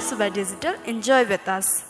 Super Digital. Enjoy with us.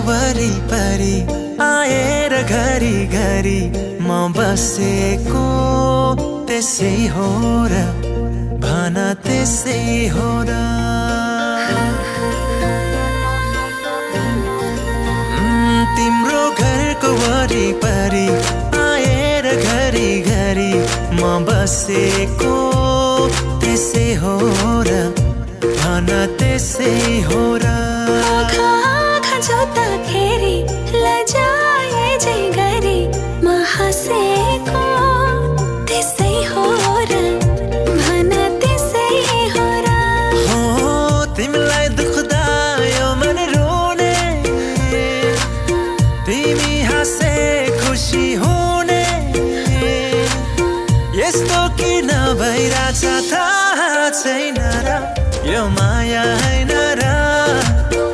वरिपरि आएर घरी घरी म बसेको त्यसै हो र भन त्यसै हो र तिम्रो घरको वरिपरि आएर घरी घरी म बसेको त्यसै हो र भन त्यसै हो र जोत्दाखेरि लजाए जे गरी म हाँसेको त्यसै हो र भन त्यसै हो र तिमीलाई दुख्दा यो मन रोने तिमी हाँसे खुसी हुने यस्तो किन भइरहेछ थाहा छैन र यो माया हैन र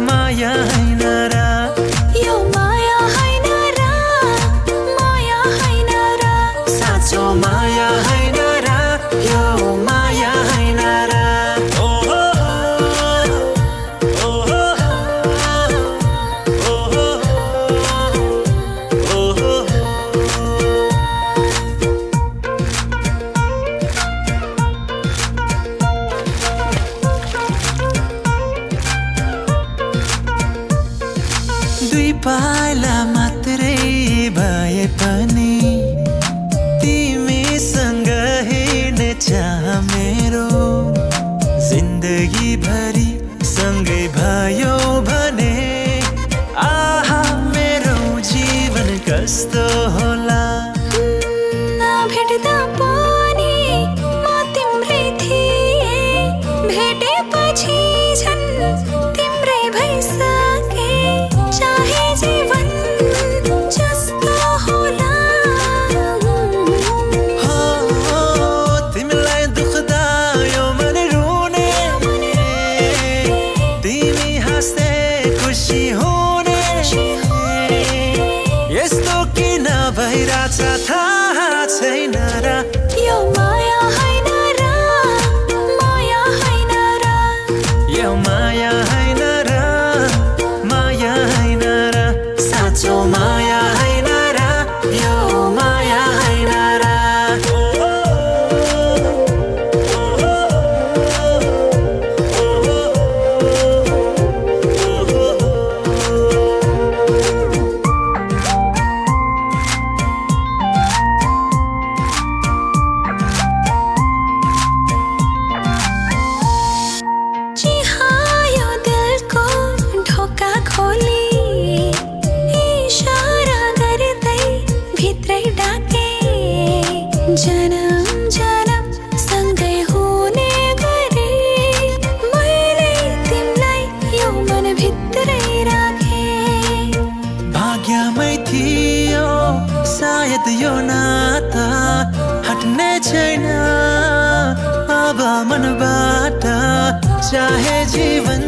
माया हैन र यो माया हैन र माया हैन र साँचो माया हैन र यो माया हैन र दुई पाइला मात्रै भए पनि तिमीसँग हिँड्ने चाह मेरो जिन्दगी भरि सँगै भयो भने आहा मेरो जीवन कस्तो होला भेट्दा पनि म तिम्रै थिएँ भेटेपछि झन् तिम्रै भइसके चाहे जीवन जस्तो होला तिमीलाई दुख्दा यो मन रोने तिमी हाँस्दै खुसी हुने यस्तो किन भइरहेछ थाहा छैन र यो माया हैन र माया हैन र यो माया हैन र माया हैन र साँचो माया हैन र यो माया हैन र चिहायो दिलको ढोका खोली इशारा गर्दै भित्रै डाके जन्म जन्म सँगै हुने गरे मैले तिमीलाई यो मन भित्रै राखे भाग्यमै थियो सायद यो नाता हट्ने छैन अब मनबाट चाहे जीवन